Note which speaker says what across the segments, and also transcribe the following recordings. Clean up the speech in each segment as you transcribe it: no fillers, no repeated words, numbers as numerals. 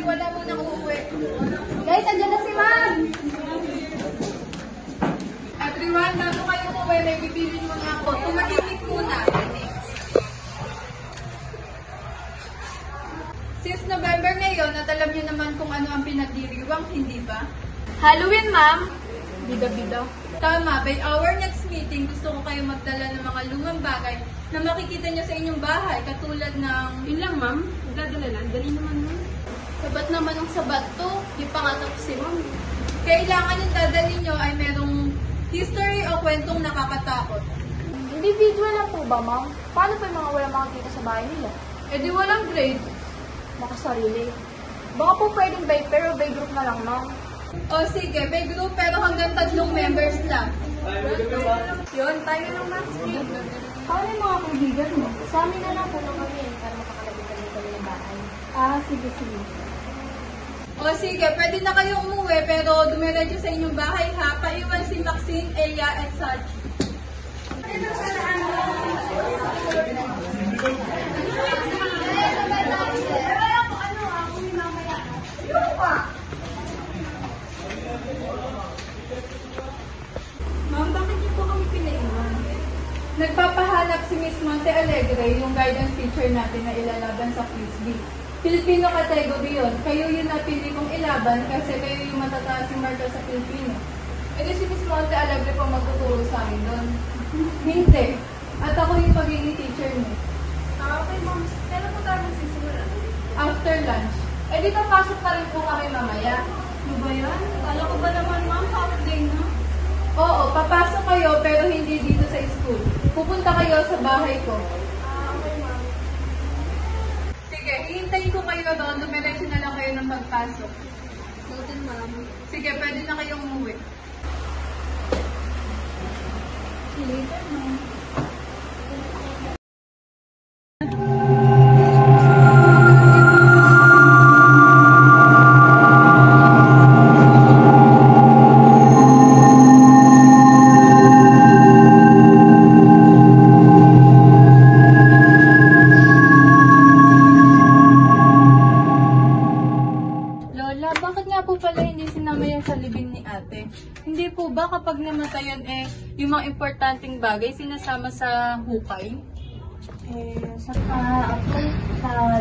Speaker 1: Wala muna uuwi.
Speaker 2: Guys, andyan na si Ma'am!
Speaker 1: Everyone, bago kayo umuwi, may pipilin muna ako. Tumahimik muna. Since November ngayon, at alam niyo naman kung ano ang pinagdiriwang, hindi ba?
Speaker 2: Halloween, Ma'am!
Speaker 1: Bida-bida. Tama, by our next meeting, gusto ko kayo magdala ng mga lumang bagay na makikita niyo sa inyong bahay, katulad ng...
Speaker 2: Yun lang, Ma'am. Dadala lang. Dali naman, Ma'am. Sabat naman ang sabat to. Di pa nga tapos si Ma'am.
Speaker 1: Kailangan yung dadalhin niyo ay merong history o kwentong nakakatakot.
Speaker 2: Individual lang po ba, Ma'am? Paano pa yung mga walang makakita sa bahay nila?
Speaker 1: E di walang grade.
Speaker 2: Makasarili. Baka po pwedeng by pair o by group na lang, Ma'am.
Speaker 1: O sige, may group pero hanggang 3 members lang.
Speaker 2: Yun, tayo lang, Ma'am. Paano yung mga kaibigan mo? Sa amin na lang po na kami para makakalabit kami ng bahay. Ah, sige, sige.
Speaker 1: O sige, pwede na kayong umuwi pero dumiretso sa inyong bahay ha. Paiwan si Maxine, Elia, at Sachi. Ma'am, bakit niyo po kami pinaiwan? Nagpapahanap si Miss Monte Alegre, yung guidance teacher natin na ilalaban sa Frisbee. Filipino category yun. Kayo yung napili kong ilaban kasi kayo yung matataas yung marka sa Filipino. E di si Miss Monte Alegre po magtuturo sa amin doon. Hindi. At ako yung pagiging teacher niyo.
Speaker 2: Okay, Ma'am. Kailan po tayo magsisimula?
Speaker 1: After lunch. E di papasok pa rin po kami mamaya.
Speaker 2: Ano ba yan? Kala ko ba naman, Ma'am, half day na?
Speaker 1: Oo, papasok kayo pero hindi dito sa school. Pupunta kayo sa bahay ko.
Speaker 2: Okay, Ma'am.
Speaker 1: Sige, hihintayin ko kayo doon. Dumiretso na lang kayo ng pagpasok.
Speaker 2: Noted, Ma'am.
Speaker 1: Sige, pwede na kayong umuwi.
Speaker 2: Later, Ma'am.
Speaker 1: Lola, bakit nga po pala hindi sinama yan sa libing ni ate? Hindi po ba kapag namatayan yung mga importanteng bagay sinasama sa hukay?
Speaker 2: Sa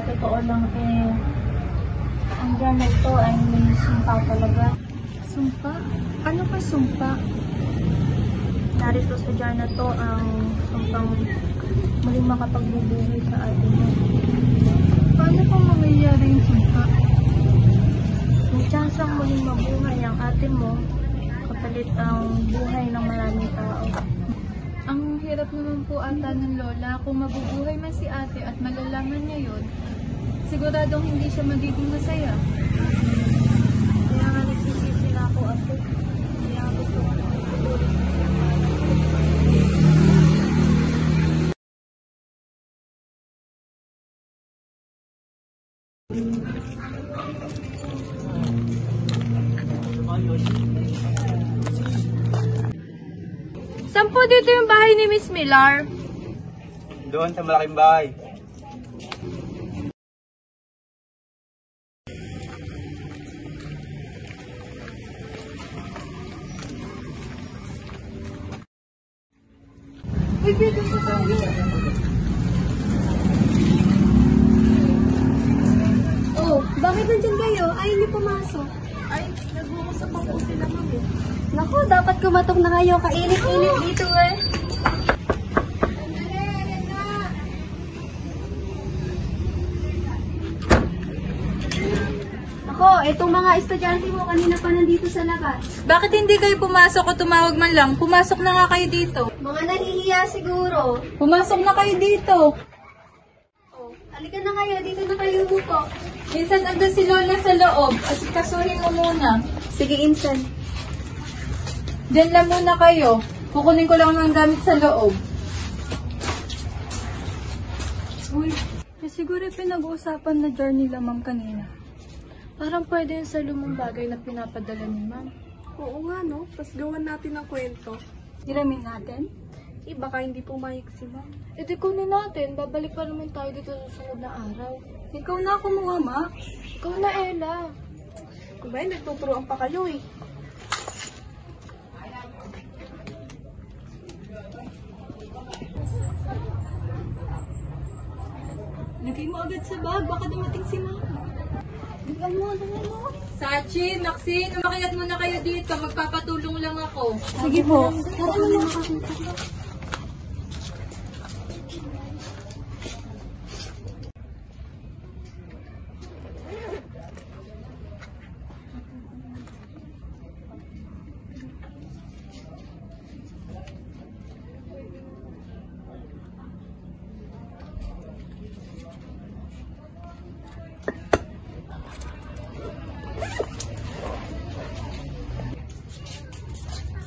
Speaker 2: totoo lang ang na ito ay may sumpa talaga.
Speaker 1: Sumpa? Ano pa sumpa?
Speaker 2: Narito sa dyan na to ang sumpang muling makapagbubuhay sa atin mo.
Speaker 1: Paano pa mangyayari yung sumpa?
Speaker 2: May chance ang muling mabuhay ang atin mo kapalit ang buhay ng maraming tao.
Speaker 1: Ang hirap naman po ata ng lola. Kung mabubuhay man si ate at malalaman niya yun, siguradong hindi siya magiging masaya.
Speaker 2: Kaya nga nagsisisi na ako ate. Kaya gusto ko na ituloy.
Speaker 1: Saan po dito yung bahay ni Miss Millar?
Speaker 3: Doon sa malaking bahay.
Speaker 2: Oh, bakit nandyan kayo? Ayaw niyo pumasok. Ay, nag-uusap pa po sila, Ma'am. Naku, dapat kumatok na kayo. Kainit-init dito eh. Ako, itong mga estudyante mo kanina pa nandito sa labas.
Speaker 1: Bakit hindi kayo pumasok o tumawag man lang? Pumasok na nga kayo dito.
Speaker 2: Mga nahihiya siguro.
Speaker 1: Pumasok na kayo dito.
Speaker 2: Oh, halika na kayo. Dito na kayo po.
Speaker 1: Minsan andun si Lola sa loob. At kasuhin mo muna.
Speaker 2: Sige, Insan.
Speaker 1: Diyan lang muna kayo. Kukunin ko lang ang gamit sa loob. Uy, siguro pinag-uusapan na jar nila ma'am kanina. Parang pwede yun sa lumang bagay na pinapadala ni ma'am.
Speaker 2: Oo nga, no? Tapos gawan natin ng kwento.
Speaker 4: Hiramin natin?
Speaker 2: Baka hindi pumayag si ma'am.
Speaker 4: E di kunin natin. Babalik pa naman tayo dito sa susunod na araw.
Speaker 2: Ikaw na kumuha, Max.
Speaker 4: Ikaw na, Ella.
Speaker 2: Diba, nagtuturoan pa kayo eh. Lagay mo agad sa bag, baka dumating si ma'am.
Speaker 4: Dagyan mo.
Speaker 1: Sachin, Maxine, umakyat muna kayo dito. Magpapatulong lang ako.
Speaker 2: Sige po.
Speaker 4: Tara na makakita.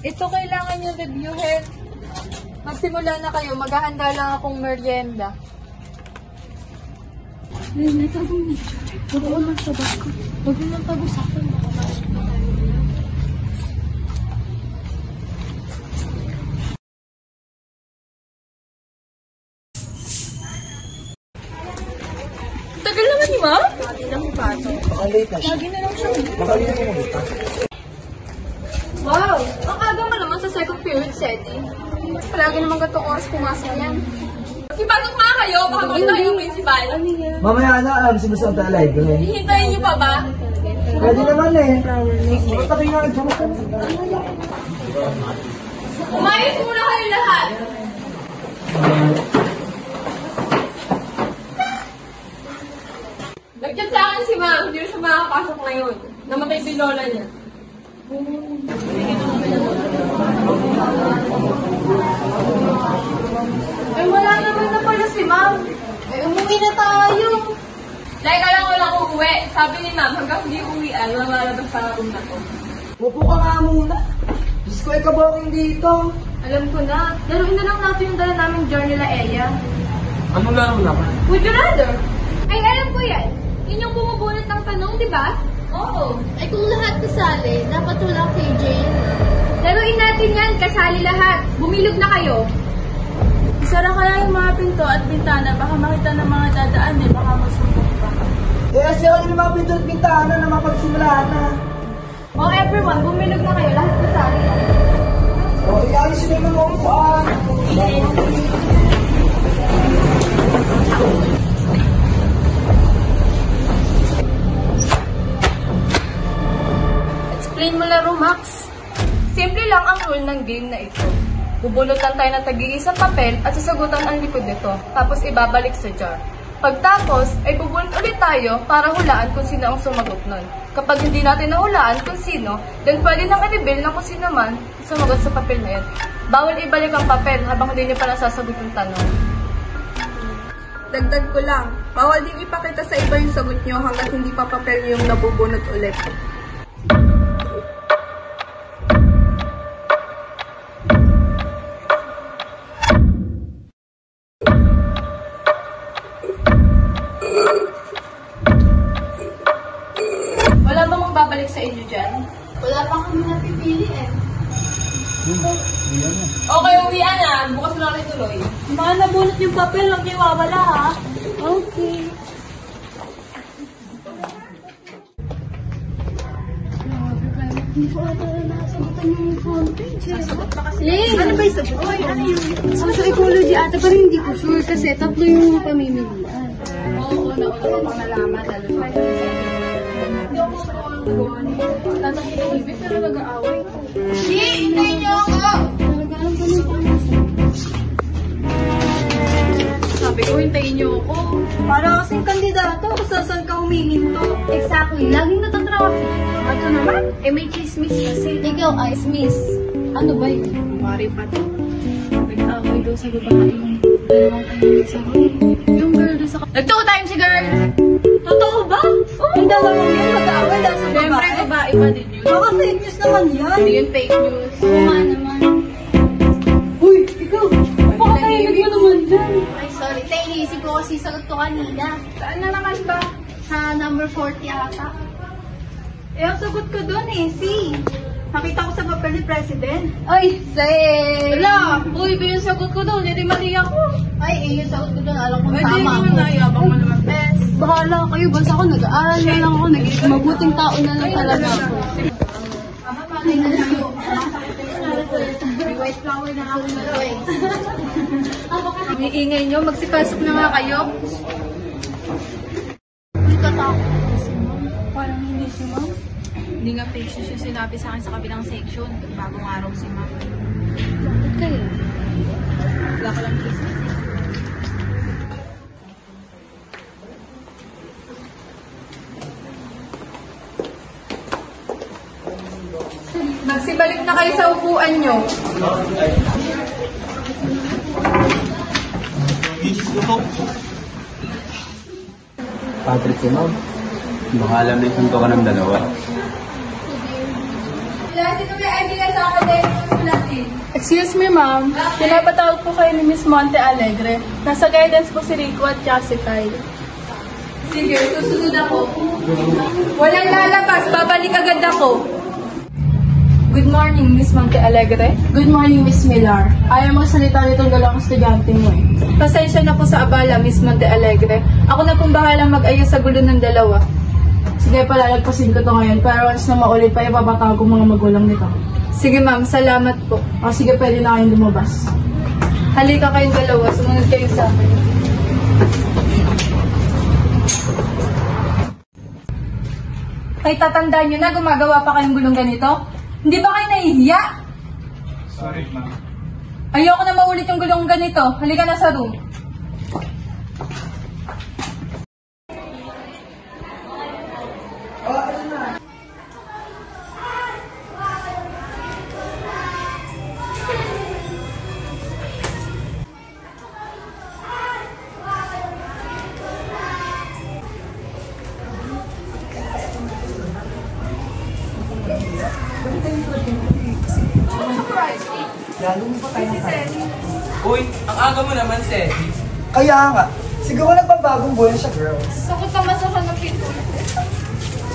Speaker 1: Ito kailangan nyo reviewin. Magsimula na kayo. Maghahanda lang akong merienda.
Speaker 4: May tago niya. Huwag mo lang sa bag ko. Huwag mo lang tago sa akin.
Speaker 1: Tagal naman ni ma'am.
Speaker 3: Lagi na lang siya. Makalita ko mo.
Speaker 1: Wow! Ang aga mo naman sa second period setting.
Speaker 2: Palagi naman gatong oras pumasok yan.
Speaker 1: Sipatok mga kayo. Baka makita yung principal.
Speaker 5: Mamaya na, sinusunod tayo live.
Speaker 1: Hihintayin niyo pa ba?
Speaker 5: Pwede naman eh. Bakit kayo na
Speaker 1: Umayos muna kayo lahat. Nag-chat sa akin si ma'am. Hindi siya makakapasok ngayon. Namatay si lola niya.
Speaker 2: Ay, wala naman na pala si ma'am. Ay, umuwi na tayo.
Speaker 1: Like, alam ko lang uuwi. Sabi ni ma'am, hanggang hindi uwian, mamalabas sa room na to.
Speaker 5: Upo ka nga muna. Diyos ko, ikaboking dito.
Speaker 2: Alam ko na. Laruin na lang natin yung dala naming jar nila, Eya.
Speaker 3: Anong laro naman?
Speaker 1: Would you rather?
Speaker 2: Ay, alam ko yan. Yun yung bumubunot ng tanong, di ba?
Speaker 1: Oo.
Speaker 4: Ay kung lahat kasali, dapat wala kay Jane.
Speaker 2: Laruin natin yan, kasali lahat. Bumilog na kayo.
Speaker 4: Isara kaya yung mga pinto at bintana. Baka makita ng mga dadaan eh. Baka masumbong pa.
Speaker 5: Eh, siya yung mga pinto at bintana na mapagsimulaan na.
Speaker 2: O everyone, bumilog na kayo. Lahat kasali.
Speaker 5: O, iayos nyo yung mga upuan.
Speaker 1: Explain mo laro, Max. Simple lang ang rule ng game na ito. Bubulutan tayo ng tag-iisang papel at sasagutan ang likod nito, tapos ibabalik sa jar. Pagtapos, ay bubunot ulit tayo para hulaan kung sino ang sumagot nun. Kapag hindi natin nahulaan kung sino, then pwede nang i-reveal na kung sino man sumagot sa papel na yan. Bawal ibalik ang papel habang hindi niyo pa nasasagot yung tanong.
Speaker 2: Dagdag ko lang. Bawal din ipakita sa iba yung sagot nyo hanggat hindi pa papel yung nabubunot ulit.
Speaker 1: Wala bang magbabalik sa inyo dyan?
Speaker 4: Wala pa kami napipili eh.
Speaker 1: Okay, uwian na. Bukas na natin tuloy.
Speaker 4: Mga nabunot yung papel, huwag niyo wawala ha. Okay. Hindi ko ata nasagutan yung front page. Sasagot pa kasi.
Speaker 2: Ano ba yung sagot? Oy, ano yun?
Speaker 4: Sa psychology ata, pero hindi ko sure kasi tatlo yung pamimilian.
Speaker 1: Oo, nauna ko pang nalaman. Hindi ako
Speaker 4: Tatahimik pero nag-aaway.
Speaker 2: Hintayin nyo ako!
Speaker 4: Nag-aalam kami pa.
Speaker 1: Sabi ko, hintayin niyo ako.
Speaker 2: Para kasing kandidato, kung saan ka humihinto.
Speaker 4: Exactly, laging natatraffic.
Speaker 2: Ito naman, may chismis kasi.
Speaker 4: Ikaw, Ice Miss. Ano ba yun?
Speaker 2: Mari pa to.
Speaker 4: Nag-aaway daw sa babae yung dalawang kayo sa yung girl doon sa...
Speaker 1: Nag-two times si girl!
Speaker 2: Totoo ba? Yung dalawang yun, mag-aaway lang sa
Speaker 1: Siyempre,
Speaker 2: babae.
Speaker 1: babae pa din yun.
Speaker 2: Baka fake news naman yan.
Speaker 1: Hindi yun fake news.
Speaker 4: Oo nga naman.
Speaker 2: Uy, ikaw! Baka tahimik mo naman dyan.
Speaker 4: Ay, sorry. Tay, iniisip ko kasi sagot ko kanina.
Speaker 2: Saan na naman ba?
Speaker 4: Sa number 40 ata.
Speaker 2: Eh, ang sagot ko doon eh, C.
Speaker 1: Nakita ko sa papel ni President.
Speaker 2: Ay, say!
Speaker 4: Wala! Uy, ba yung sagot ko doon? Hindi mali ako.
Speaker 2: Ay, yung sagot ko doon, alam kong
Speaker 4: Hindi
Speaker 2: tama
Speaker 4: naman
Speaker 2: ako.
Speaker 4: nayabang mo naman, bes.
Speaker 2: Bahala kayo, basta ako nag-aaral na lang ako, naging mabuting tao na lang talaga ako. May white flower na ako na
Speaker 1: Iingay nyo, magsipasok na nga kayo.
Speaker 2: Hindi katakot kasi, ma'am.
Speaker 4: Parang hindi si ma'am.
Speaker 6: Hindi nga fake news yung sinabi sa akin sa kabilang section. Bagong araw si ma'am.
Speaker 2: Bakit kayo?
Speaker 6: Wala ka lang Christmas eh.
Speaker 1: Magsibalik na kayo sa upuan nyo.
Speaker 3: Patrick si ma'am. Baka alam na isunto ka ng dalawa.
Speaker 1: Klase kami idea sa academic natin.
Speaker 4: Excuse me, ma'am. Pinapatawag po kayo ni Miss Monte Alegre. Nasa guidance po si Rico at si Kyle.
Speaker 1: Sige, susunod ako. Walang lalabas, babalik agad ako. Good morning, Miss Monte Alegre.
Speaker 4: Good morning, Miss Millar. Ayaw magsalita nitong dalawang estudyante mo eh.
Speaker 1: Pasensya na po sa abala, Miss Monte Alegre. Ako na pong bahalang mag-ayos sa gulo ng dalawa.
Speaker 4: Sige, palalagpasin ko to ngayon. Pero once na maulit pa, ipapatawag ko mga magulang nito.
Speaker 1: Sige ma'am, salamat po.
Speaker 4: O sige, pwede na kayong lumabas.
Speaker 1: Halika kayong dalawa, sumunod kayo sa akin. Ay, tatandaan nyo na, gumagawa pa kayong gulong ganito? Hindi ba kayo nahihiya?
Speaker 3: Sorry, ma'am.
Speaker 1: Ayoko na maulit yung gulong ganito. Halika na sa room.
Speaker 7: Uy, ang aga mo naman, Seth.
Speaker 5: Kaya nga, siguro nagbabagong buhay siya, girls.
Speaker 2: Sakot naman sa ng pinto.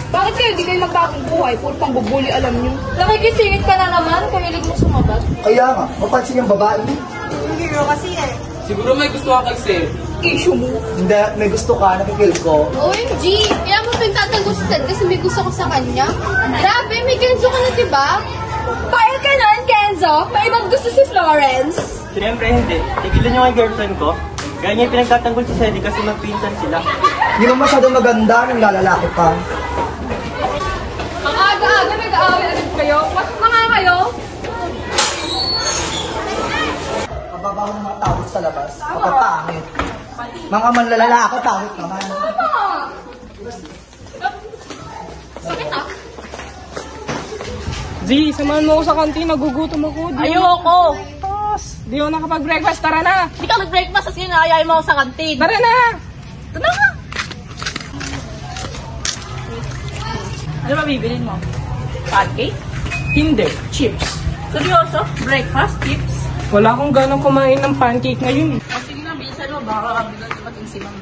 Speaker 2: Bakit kayo di kayo magbagong buhay? Puro pang bubuli, alam niyo. Nakikisingit ka na naman, kahilig mo sumabas.
Speaker 5: Kaya nga, mapansin yung babae.
Speaker 7: Siguro may gusto ka kay Seth.
Speaker 2: Issue mo.
Speaker 5: Hindi, may gusto ka, nakikil ko.
Speaker 2: OMG! Kaya mo pinagtatanggol si Ted kasi may gusto ko sa kanya? Grabe, may Kenzo ka na, diba? Fire ka nun, Kenzo! May ibang gusto si Florence!
Speaker 8: Siyempre hindi. Tigilan niyo nga yung girlfriend ko. Kaya niya pinagtatanggol si Sedi kasi magpinsan sila.
Speaker 5: Hindi mo masyadong maganda ng lalalaki pa.
Speaker 2: Ang aga-aga, nag-aaway agad kayo. Pasok na nga kayo.
Speaker 5: Kababaho ng mga tao sa labas. Kapapangit. Mga manlalalaki, pangit naman.
Speaker 2: Sakit ah.
Speaker 9: Z, samahan mo ako sa kantin. Nagugutom ako.
Speaker 4: Ayoko!
Speaker 9: Di ako nakapag-breakfast. Tara na!
Speaker 4: Hindi ka nag-breakfast kasi inaayay mo ako sa kantin.
Speaker 9: Tara na!
Speaker 4: Ito na nga! Ano ba bibilin mo? Pancake?
Speaker 9: Hindi. Chips.
Speaker 4: Seryoso? Breakfast? Tips?
Speaker 9: Wala akong ganang kumain ng pancake ngayon eh.
Speaker 4: O sige na, bilisan mo. Baka kabilang dumating si Ma'am.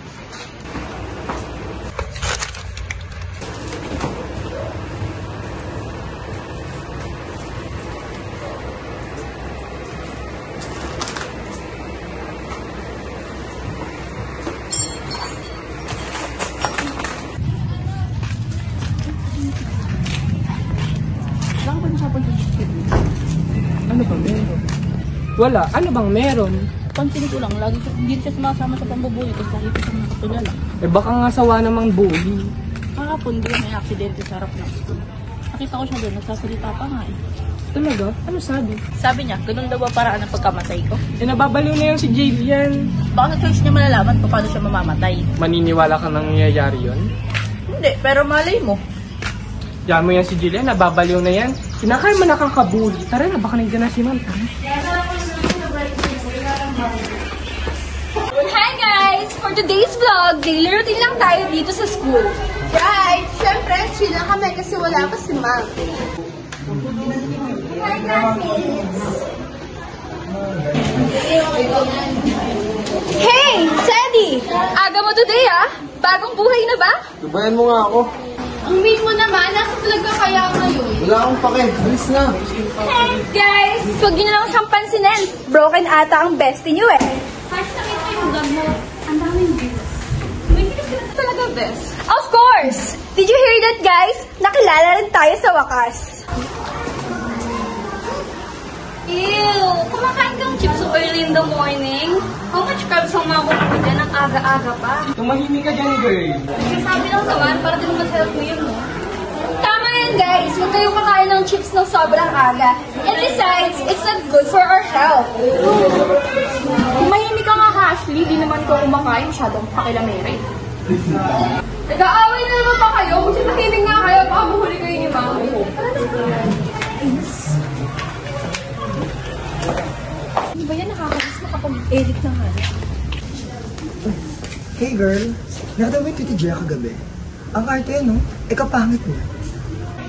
Speaker 9: Ano ba meron? Wala. Ano bang meron?
Speaker 4: Pansin ko lang, lagi hindi siya sumasama sa pambubuli kasi nakita siya nakatulala.
Speaker 9: Eh baka nga sawa namang bully.
Speaker 4: Kahapon, di ba may aksidente sa harap ng school? Nakita ko siya doon, nagsasalita pa nga eh.
Speaker 9: Talaga? Ano sabi?
Speaker 4: Sabi niya, ganun daw ba paraan ng pagkamatay ko?
Speaker 9: Eh nababaliw na yung si Javian.
Speaker 4: Baka sa choice niya malalaman kung paano siya mamamatay.
Speaker 9: Maniniwala ka nang nangyayari yun?
Speaker 4: Hindi, pero malay mo.
Speaker 9: Yan mo yan si Jillian, nababaliw na yan. Kinakain mo nakakabuli. Tara na, baka nandiyan na si Ma'am. Tara.
Speaker 2: Hi guys! For today's vlog, daily routine lang tayo dito sa school. Right! Siyempre, chill lang kami kasi wala pa si Ma'am. Hi classmates! Hey! Sadie! Aga mo today ah! Bagong buhay na ba?
Speaker 3: Tubayan mo nga ako.
Speaker 2: Ang mean mo naman, nasa vlog ka kaya ngayon?
Speaker 5: Wala akong pake. Alis na.
Speaker 2: Hey guys, huwag niyo na lang siyang pansinin. Broken ata ang bestie niyo eh. Hashtag ito yung vlog mo. Ang daming views. May views ka na talaga, best. Of course! Did you hear that, guys? Nakilala rin tayo sa wakas. Ew! Kumakain kang chips so early in the morning? How much carbs ang makukuha dyan ang aga-aga pa?
Speaker 9: Tumahimik ka dyan, girl.
Speaker 2: Sabi lang naman, para din naman sa mo yun, no? Tama yan, guys. Huwag kayong kakain ng chips ng sobrang aga. And besides, it's not good for our health.
Speaker 6: Tumahimik ka nga, Ashley. Di naman ko kumakain. Masyadong pakilamere.
Speaker 2: Nag-aaway na naman pa kayo. Kasi makinig nga kayo. Baka mahuli kayo ni Mami.
Speaker 6: Di ba yan nakakabis makapag-edit na nga?
Speaker 5: Hey girl, nakita mo yung Titi Jia kagabi? Ang arte no? Kapangit mo.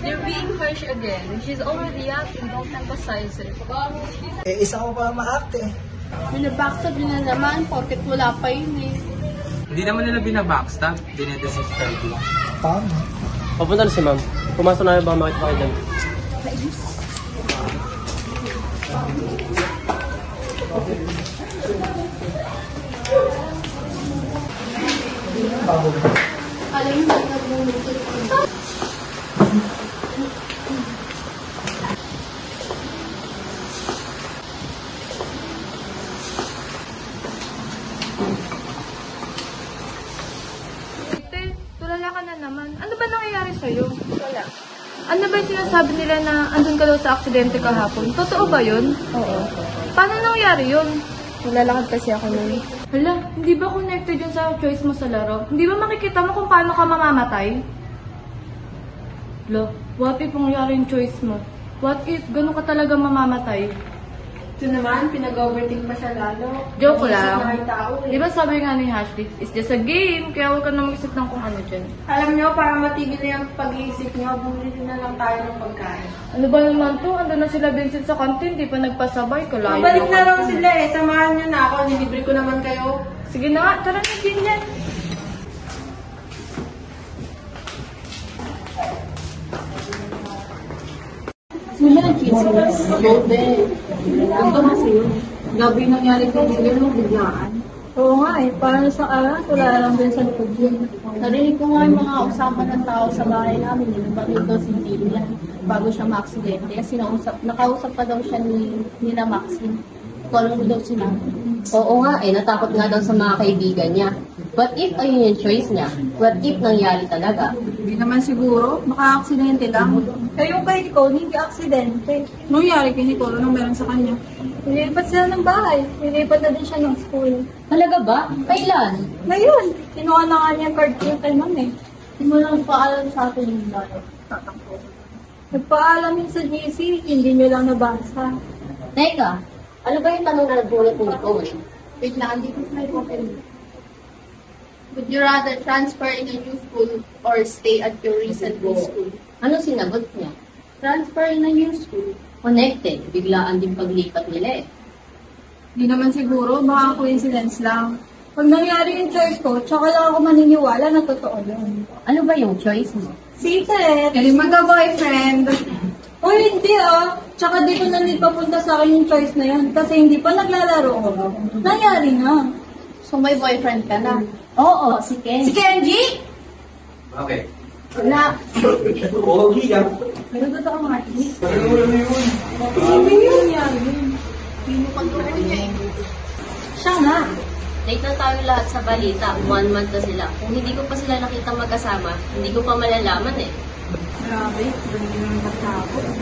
Speaker 6: You're being harsh again. She's already acting. Don't emphasize it.
Speaker 5: Isa ko pa maakte.
Speaker 2: Binabackstab nyo na naman. Porket wala pa yun eh.
Speaker 7: Hindi naman nila binabackstab. Dinedesiscribe lang.
Speaker 5: Tama.
Speaker 8: Papunta na si ma'am. Pumasok na ba makita kayo dyan?
Speaker 2: Alam mo, nagluluto.
Speaker 1: Tulala ka na naman. Ano ba nangyayari sa'yo? Wala. Ano ba yung sinasabi nila na andun ka daw sa aksidente kahapon? Totoo ba yun? Oo. Paano nangyayari yun?
Speaker 2: Nalalakad kasi ako nun.
Speaker 1: Hala, hindi ba connected yun sa choice mo sa laro? Hindi ba makikita mo kung paano ka mamamatay? Lo, what if mangyari yung choice mo? What if ganun ka talaga mamamatay?
Speaker 4: Ito naman, pinag-overthink pa siya lalo.
Speaker 1: Joke
Speaker 4: Nag-iisip
Speaker 1: lang.
Speaker 4: na yung tao eh.
Speaker 1: Di ba sabi nga ni Ashley, it's just a game, kaya huwag ka na mag-isip ng kung ano dyan.
Speaker 4: Alam nyo, para matigil na yung pag-iisip nyo, bumili na lang tayo ng pagkain.
Speaker 1: Ano ba naman to? Ando na sila Vincent sa kantin, di pa nagpasabay, kalayo.
Speaker 4: Balik na lang sila eh. Samahan nyo na ako. Nilibre ko naman kayo.
Speaker 1: Sige na nga, tara na din yan.
Speaker 6: Sila ang chismis. Gobe. Ganto kasi yun. Gabi nangyari kay Julian nung biglaan.
Speaker 4: Oo nga eh. Paano sa araw? Wala lang din sa likod yun.
Speaker 6: Narinig ko nga yung mga usapan ng tao sa bahay namin. Nilabalik daw si Julian bago siya ma-aksidente. Kasi nakausap pa daw siya ni na Maxine. Kung mo daw sinabi.
Speaker 10: Oo nga eh, natakot nga daw sa mga kaibigan niya. What if ayun yung choice niya? What if nangyari talaga?
Speaker 6: Hindi naman siguro. Maka-aksidente lang.
Speaker 4: Eh yung kay Nicole, hindi aksidente.
Speaker 6: Nangyari kay Nicole nung meron sa kanya.
Speaker 4: Nilipat sila ng bahay. Nilipat na din siya ng school.
Speaker 10: Talaga ba? Kailan?
Speaker 4: Ngayon, kinuha na nga niya yung card ko kay ma'am eh.
Speaker 6: Hindi mo lang paalam sa atin yung lalo. Tatakbo.
Speaker 4: Nagpaalam yun sa GC, hindi nyo lang nabasa.
Speaker 10: Teka, ano ba yung tanong na nagulat ni Nicole?
Speaker 6: Wait lang, hindi ko may open. Would you rather transfer in a new school or stay at your recent school?
Speaker 10: Ano sinagot niya?
Speaker 6: Transfer in a new school.
Speaker 10: Connected, biglaan din paglipat nila eh.
Speaker 6: Hindi naman siguro, baka coincidence lang.
Speaker 4: Pag nangyari yung choice ko, tsaka lang ako maniniwala na totoo yun.
Speaker 10: Ano ba yung choice mo?
Speaker 4: Secret!
Speaker 6: Galing magka-boyfriend.
Speaker 4: O hindi ah. Tsaka di ko na need papunta sa akin yung choice na yun. Kasi hindi pa naglalaro ko. Nangyari na.
Speaker 6: So may boyfriend ka na.
Speaker 10: Oo, si Ken.
Speaker 6: Si Kenji?
Speaker 7: Okay.
Speaker 6: Wala.
Speaker 5: Okay yan.
Speaker 6: Pero totoo nga, Martin. Hindi mo kontrol niya eh.
Speaker 4: Siya nga.
Speaker 10: Date na tayo lahat sa balita. 1 month na sila. Kung hindi ko pa sila nakita magkasama, hindi ko pa malalaman eh.
Speaker 6: Grabe, hindi naman katapos.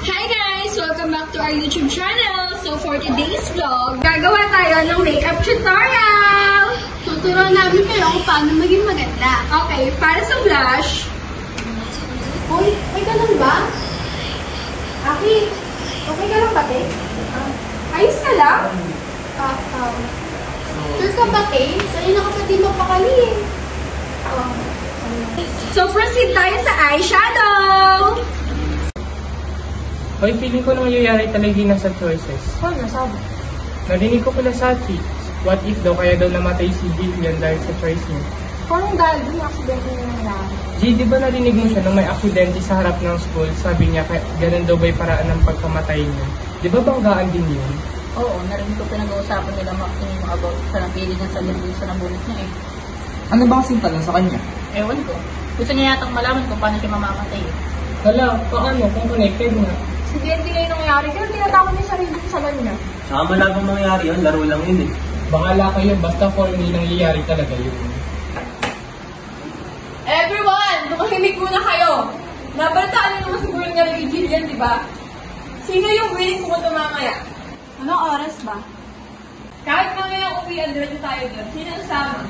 Speaker 2: Hi guys! Welcome back to our YouTube channel! So for today's vlog, gagawa tayo ng makeup tutorial! Tuturuan namin kayo kung paano maging maganda. Okay, para sa blush. Uy, may ganun ba? Aki, okay ka lang pati? Ayos ka lang? Sure ka pati? Kanina ka pati magpakali eh. So proceed tayo sa eyeshadow!
Speaker 9: Hoy, feeling ko na mayayari talaga yun sa choices.
Speaker 4: Ano nasabi?
Speaker 9: Narinig ko pala sa Chi. What if daw kaya daw namatay si Jillian dahil sa choice niya?
Speaker 6: Parang dahil dun, aksidente na nangyari.
Speaker 9: G, di ba narinig mo siya nung may aksidente sa harap ng school? Sabi niya, ganun daw ba'y paraan ng pagkamatay niya? Di ba banggaan din yun?
Speaker 6: Oo, narinig ko pinag-uusapan nila Maxine yung about sa napili niya sa limbing sa nabulit niya eh.
Speaker 5: Ano ba kasing tanong sa kanya?
Speaker 6: Ewan ko. Gusto niya yatang malaman kung paano siya mamamatay eh.
Speaker 9: Hala, paano? Kung connected nga.
Speaker 6: Aksidente ngayon nangyari, kaya tinatakot niya sarili niya sa kanya.
Speaker 8: Saka malabang mangyari yun, laro lang yun eh.
Speaker 9: Bakala kayo, basta for me nangyayari talaga yun.
Speaker 1: Everyone, tumahimik muna kayo. Nabalitaan niyo naman siguro nga ni Jillian, di ba? Sino yung willing pumunta mamaya?
Speaker 6: Anong oras ba?
Speaker 1: Kahit mamaya uwian, diretso tayo doon. Sino ang sama?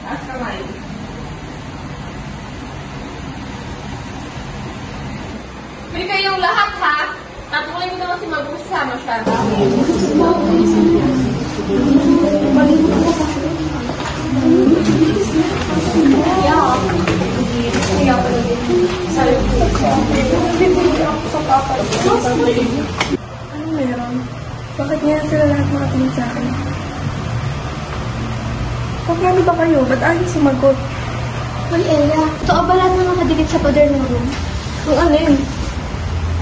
Speaker 1: Taas kamay. Free kayong lahat, ha? Tatuloy ko naman si Magus, sama siya.
Speaker 2: Ano meron? Bakit ngayon sila lahat makatingin sa akin? Paano ba kayo? Ba't ayaw sumagot?
Speaker 6: Hoy, Ella. Totoo ba lahat ng nakadikit sa pader ng room?
Speaker 2: Ang alin?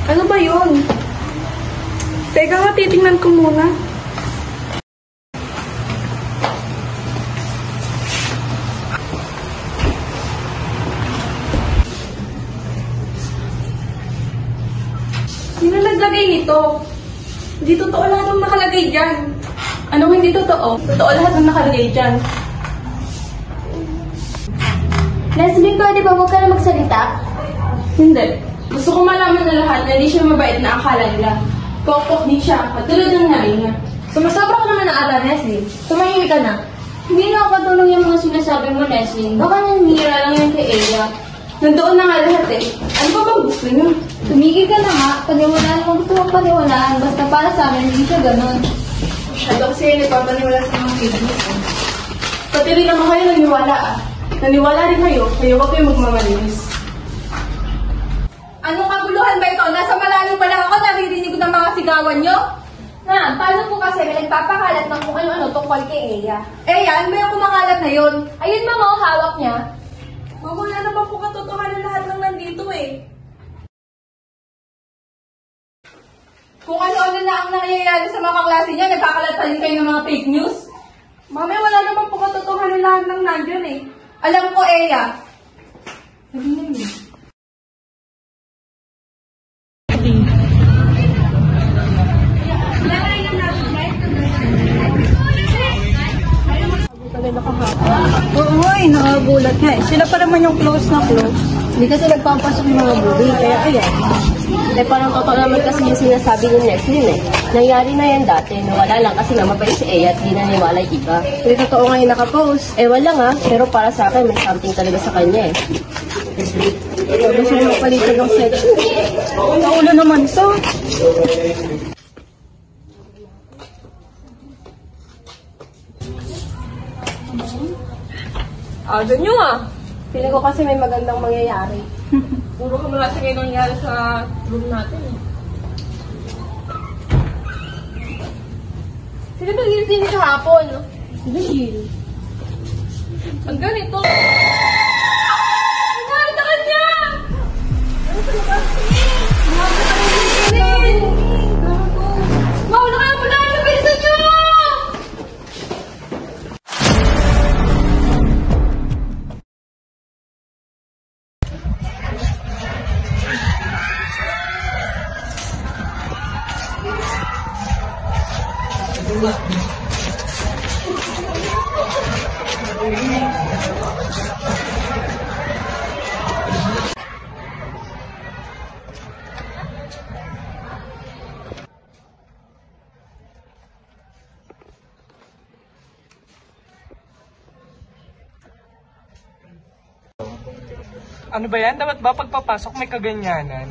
Speaker 2: Ano ba yun? Teka nga, titingnan ko muna. Sino naglagay nito? Hindi totoo lahat ng nakalagay dyan. Anong hindi totoo? Totoo lahat ng nakalagay dyan.
Speaker 6: Leslie, pwede ba huwag ka na magsalita?
Speaker 2: Hindi. Gusto ko malaman na lahat na hindi siya mabait na akala nila. Pokpok din siya, katulad ng nanay niya.
Speaker 6: Sumasobra ka naman ng ata, Leslie. Tumahimik ka na. Hindi na katulong yung mga sinasabi mo, Leslie. Baka nanira lang yan kay Ella.
Speaker 2: Nandoon na nga lahat eh. Ano ba bang gusto niyo?
Speaker 6: Tumigil ka na nga. Paniwalaan mo gusto mong paniwalaan. Basta para sa akin, hindi siya ganun.
Speaker 2: Masyado kasi nagpapaniwala sa mga business eh. Pati rin naman kayo naniwala ah. Naniwala rin kayo, kaya huwag kayo magmamalinis.
Speaker 1: Anong kaguluhan ba ito? Nasa malalim pa lang ako, naririnig ko ng mga sigawan nyo?
Speaker 6: Na, paano po kasi may nagpapakalat ng kung ano-ano tungkol kay Ella?
Speaker 1: Eh yan, may kumakalat na yun.
Speaker 6: Ayun, mama, oh, hawak niya.
Speaker 2: Wala naman po katotohanan lahat ng nandito eh.
Speaker 1: Kung ano-ano na ang nangyayari sa mga kaklase niya, nagkakalat pa rin kayo ng mga fake news.
Speaker 2: Mami, wala naman po katotohanan lahat ng nandyan eh.
Speaker 1: Alam ko, Eya.
Speaker 2: Sabi na yun.
Speaker 4: Oo nga eh, nakagulat nga eh. Sila pa naman yung close na close.
Speaker 10: Hindi kasi nagpapasok yung mga bully, kaya ayan. Eh parang totoo naman kasi yung sinasabi ni Nestlin eh. Nangyari na yan dati, nawala lang kasi nga mabait si Eya at di naniwala yung iba. Hindi totoo nga yung nakapost. Ewan lang ah, pero para sa akin may something talaga sa kanya eh. Sabi siya yung palitan ng section.
Speaker 4: Naulo naman to.
Speaker 1: Agad nyo ah.
Speaker 10: Feeling ko kasi may magandang mangyayari.
Speaker 1: Puro ka mula sa ngayon nangyari sa room natin eh.
Speaker 10: Sino ba gising kahapon?
Speaker 1: Ang ganito.
Speaker 10: Nangyari sa kanya! Mauna kayo muna! Bilisan nyo!
Speaker 9: Ano ba yan? Dapat ba pagpapasok may kaganyanan?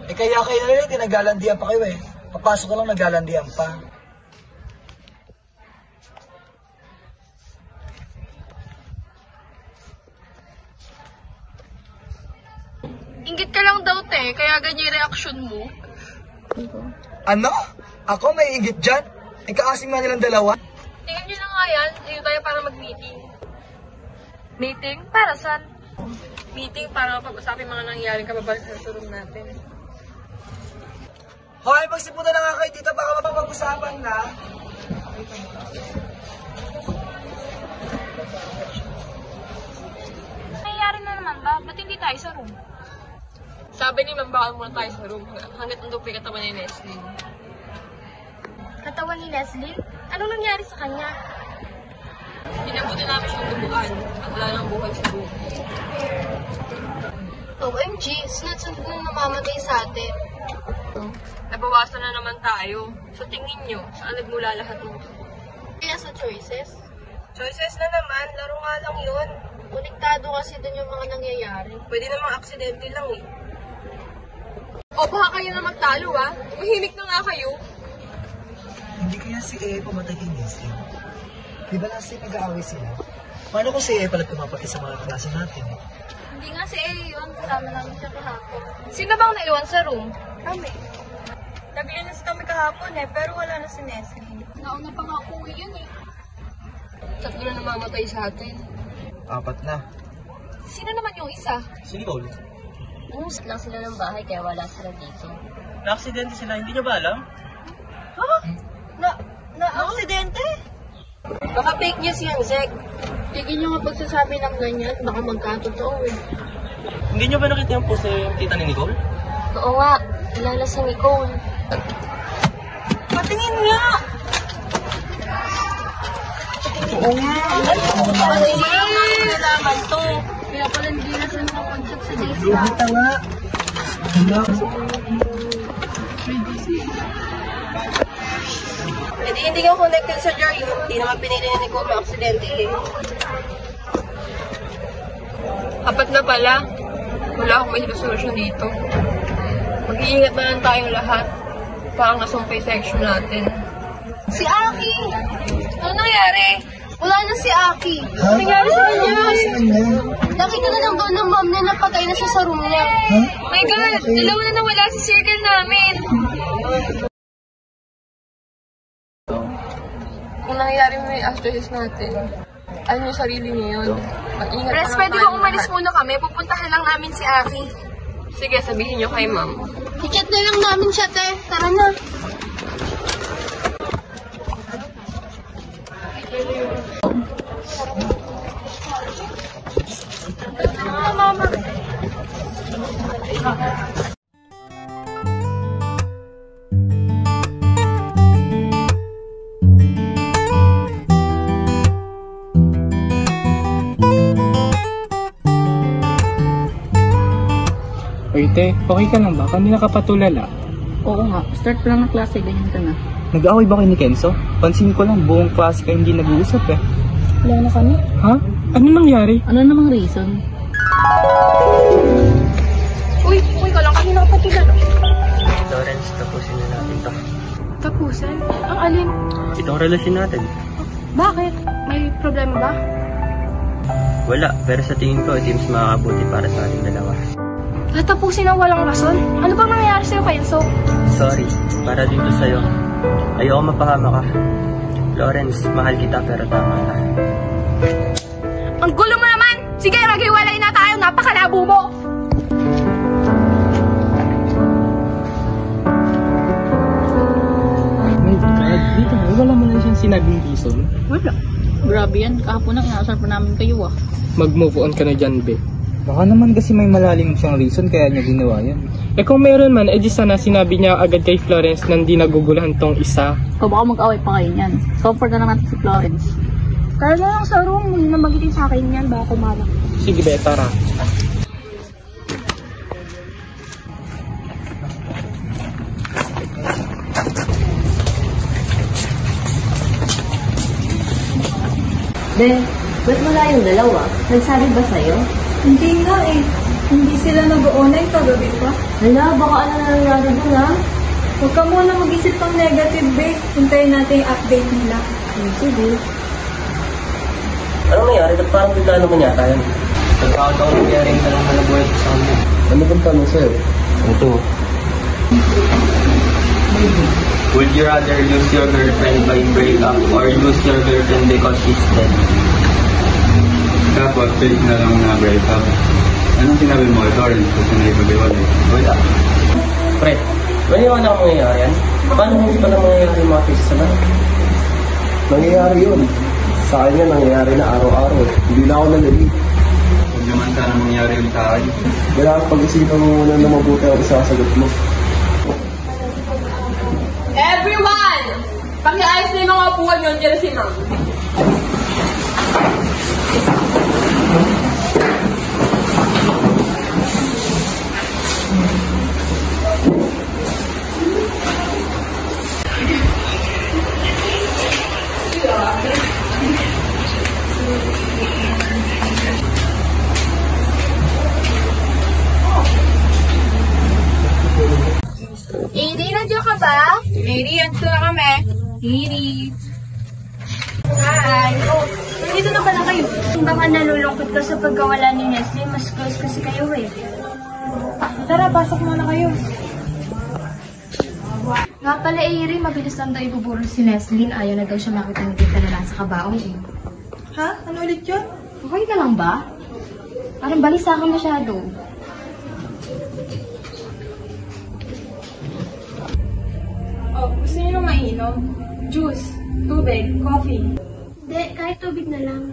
Speaker 5: Eh kaya kayo na rin, tinagalandian pa kayo eh. Papasok ko lang, nagalandian pa.
Speaker 2: Ingit ka lang daw, te. Kaya ganyan yung reaction mo.
Speaker 5: Ano? Ako may ingit dyan? Ikaasim nga nilang dalawa?
Speaker 2: Tingnan nyo na nga yan. Dito tayo para mag-meeting. Meeting? Para saan? Meeting para mapag-usapin mga nangyaring kababalik sa room natin.
Speaker 5: Hoy, magsipunta na nga kayo dito baka mapapag-usapan na.
Speaker 2: Nangyayari na naman ba? Ba't hindi tayo sa room? Sabi ni Ma'am, bawal muna tayo sa room hanggat nandun pa yung katawan ni Leslie. Katawan ni Leslie? Anong nangyari sa kanya? Pinabuti namin siyang dubuhan at wala nang buhay sa room.
Speaker 10: OMG, sunod-sunod na namamatay sa atin.
Speaker 2: Nabawasan na naman tayo. So tingin nyo, saan nagmula lahat ng ito?
Speaker 10: Kaya sa choices?
Speaker 2: Choices na naman, laro nga lang yun.
Speaker 10: Konektado kasi dun yung mga nangyayari.
Speaker 2: Pwede namang aksidente lang eh. O baka kayo na magtalo ah. Mahimik na nga kayo.
Speaker 5: Hindi kaya si E pumatay kay Nessie? Di ba last time nag-aaway sila? Paano kung si E pala pumapatay sa mga klase natin?
Speaker 2: Hindi nga si Ellie yun. Kasama namin siya kahapon. Sino bang naiwan sa room? Kami. Naglinis kami kahapon eh, pero wala na si Nessie. Nauna pa nga uwi yun eh. Tatlo na namamatay sa atin.
Speaker 5: 4 na.
Speaker 2: Sino naman yung isa?
Speaker 8: Si Nicole.
Speaker 10: Umusap lang sila ng bahay kaya wala sila dito.
Speaker 8: Na-aksidente sila, hindi niyo ba alam?
Speaker 2: Na-aksidente?
Speaker 10: Baka fake news yan, Zek. Tigil nyo nga pagsasabi ng ganyan, baka magkatotoo eh.
Speaker 8: Hindi niyo ba nakita yung post ng tita ni Nicole?
Speaker 10: Oo nga, kilala si Nicole.
Speaker 2: Patingin nga!
Speaker 10: Oo nga.
Speaker 2: Nalaman to. Kaya pala hindi na siya nakakontak sa Daisy.
Speaker 5: Kita nga.
Speaker 10: Hindi ka connected sa jar yun. Hindi naman pinili ni Nicole na aksidente eh.
Speaker 2: Apat na pala. Wala akong may solusyon dito. Mag-iingat na lang tayong lahat. Parang nasumpay section natin.
Speaker 10: Si Aki! Ano nangyari? Wala na si Aki.
Speaker 5: Ano nangyari sa kanya?
Speaker 10: Nakita na lang doon ng mom niya na patay na siya sa room niya.
Speaker 2: Oh my God! Dalawa na nawala sa circle namin! Kung nangyayari mo yung astrologist natin, alam yung sarili niyo yun. Mag-ingat
Speaker 10: Pres, pwede ba umalis muna kami? Pupuntahan lang namin si Aki.
Speaker 2: Sige, sabihin niyo kay ma'am.
Speaker 10: I-chat na lang namin siya, te. Tara na.
Speaker 2: Mama!
Speaker 9: Oy, te, okay ka lang ba? Kanina ka patulala.
Speaker 4: Oo nga, start pa lang ng klase, ganyan ka na.
Speaker 3: Nag-aaway ba kayo ni Kenzo? Pansin ko lang, buong klase ka hindi nag-uusap eh.
Speaker 4: Wala na kami.
Speaker 9: Ha? Ano nangyari?
Speaker 4: Ano namang reason?
Speaker 2: Uy, ka lang. Kanina ka patulala.
Speaker 8: Lawrence, tapusin na natin to.
Speaker 2: Tapusin? Ang alin?
Speaker 8: Itong relasyon natin.
Speaker 2: Bakit? May problema ba?
Speaker 8: Wala, pero sa tingin ko, hindi mas makakabuti para sa ating dalawa.
Speaker 2: Tatapusin ang walang rason? Ano bang nangyayari sa'yo, Kenzo?
Speaker 8: Sorry, para dito sa'yo. Ayoko mapahama ka. Lawrence, mahal kita pero tama na.
Speaker 2: Ang gulo mo naman! Sige, maghiwalay na tayo! Napakalabo mo!
Speaker 9: My God, dito na, wala mo na siyang sinabing reason.
Speaker 4: Wala. Grabe yan, kahapon na inaasar pa namin kayo ah.
Speaker 9: Mag-move on ka na dyan, be.
Speaker 3: Baka naman kasi may malalim siyang reason kaya niya ginawa yan.
Speaker 9: Eh kung meron man, eh di sana sinabi niya agad kay Florence na hindi nagugulahan tong isa.
Speaker 4: O baka mag-away pa kayo niyan. Comfort na naman si Florence.
Speaker 2: Kaya na lang sa room, hindi na magitin sa akin yan, baka kumalak.
Speaker 9: Sige, be, tara.
Speaker 10: Be, ba't wala yung dalawa? Nagsabi ba sa'yo?
Speaker 1: Hindi nga eh. Hindi sila nag-online kagabi pa.
Speaker 10: Hala, baka ano na nangyari doon ha?
Speaker 1: Huwag ka muna mag-isip pang negative, babe. Hintayin natin yung update nila.
Speaker 10: Sige.
Speaker 8: Anong nangyari? Parang bigla naman yata yan. Nagkakataon nangyari yung talang halabuhay sa amin. Ano bang tanong sa'yo? Ito. Would you rather lose your girlfriend by breakup or lose your girlfriend because she's dead?
Speaker 3: Tapos, fake na lang na break up. Anong sinabi mo kay Lawrence kasi naipag-iwalay?
Speaker 8: Wala. Pre, maniwala akong mangyayari yan? Paano hindi pa na mangyayari yung mga cases sa lahat? Nangyayari yun. Sa akin yan, nangyayari na araw-araw. Hindi na ako nalili.
Speaker 3: Huwag naman sana mangyari yung sa akin.
Speaker 8: Kailangan pag-isipan mo muna na mabuti ang isasagot mo.
Speaker 2: Everyone! Pakiayos na yung mga upuan yun dyan si Ma'am.
Speaker 6: Iri, nandiyo ka ba? Iri, andito na kami. Iri. Hi. Oh, nandito na pala kayo. Baka nalulungkot ka sa pagkawala ni Nestle. Mas close kasi kayo eh. Tara, pasok muna kayo. Nga pala, Iri, mabilis lang daw ibuburo si Nestle. Ayaw na daw siya makita ni Tita na nasa kabaong eh.
Speaker 4: Ha? Ano ulit yun?
Speaker 6: Okay ka lang ba? Parang balisa ka masyado.
Speaker 1: Oh, gusto niyo nang mainom? Juice, tubig, coffee.
Speaker 6: Hindi, kahit tubig na lang.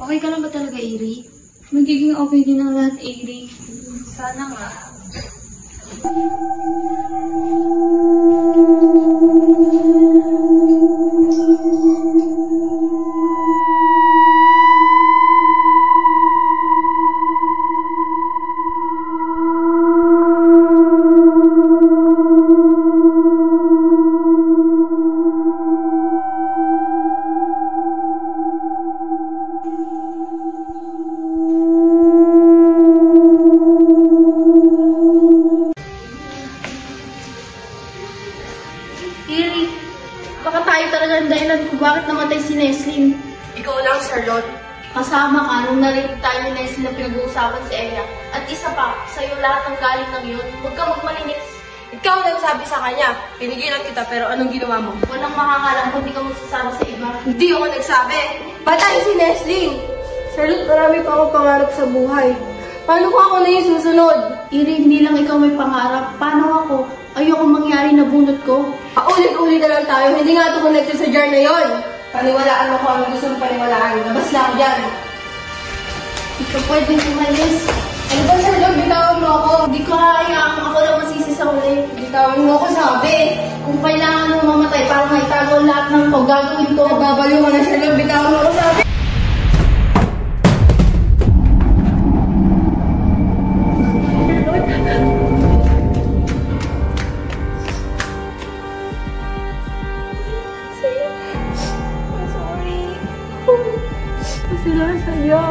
Speaker 6: Okay ka lang ba talaga, Iri?
Speaker 4: Magiging okay din ang lahat, Iri.
Speaker 6: Sana nga.
Speaker 2: Iri, baka tayo talaga ang dahilan kung bakit namatay si Nestle. Ikaw lang, Charlotte. Kasama ka nung narinig tayo ni Nestle na pinag-uusapan si Eya. At isa pa, sa'yo lahat ng galing ng yun. Huwag ka magmalinis. Ikaw nagsabi sa kanya, pinigilan kita pero anong ginawa mo? Walang makakalam kung di ka magsasabi sa iba. Hindi ako nagsabi. Patay si Nestle! Charlotte, marami pa akong pangarap sa buhay. Paano kung ako na yung susunod? Iri, hindi lang ikaw may pangarap. Paano ako? Ayoko mangyari na bunot ko. Paulit-ulit na lang tayo. Hindi nga ito connected sa jar na yon. Paniwalaan mo kung ano gusto mong paniwalaan. Labas na ako dyan. Hindi ka pwedeng umalis. Ano ba, Charlotte? Bitawan mo ako. Hindi ko kayaan. Ako lang masisi sa uli. Bitawan mo ako, sabi. Kung kailangan mo mamatay para maitago lahat ng to, gagawin ko. Babaliw ka na, Charlotte. Bitawan mo ako, sabi. Sila sa'yo.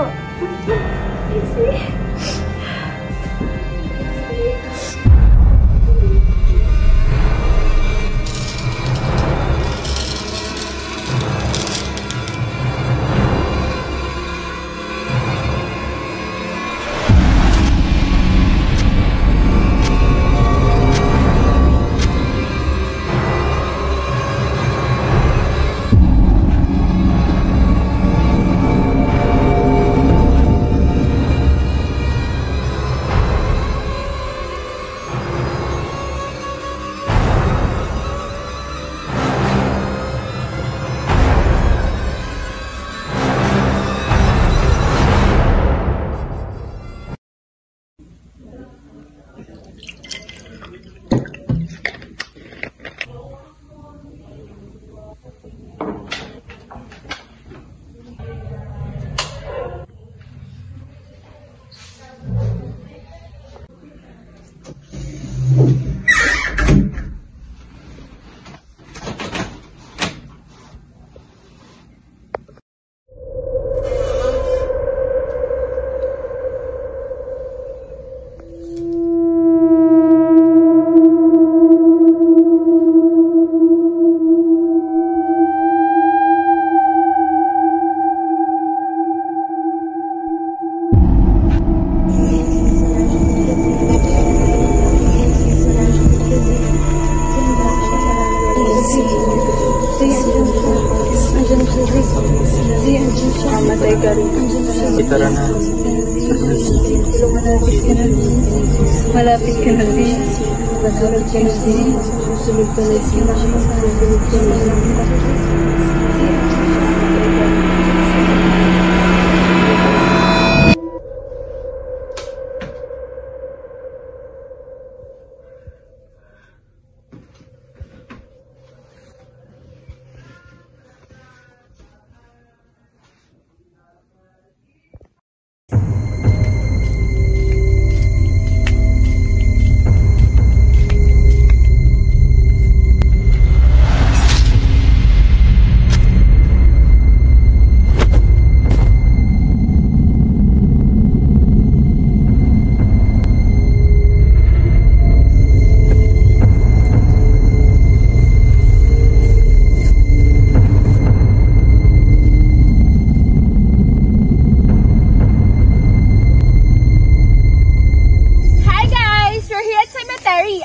Speaker 3: tara na.
Speaker 4: Malapit ka na, Vince. Malapit ka na, Vince. Susunod ka na,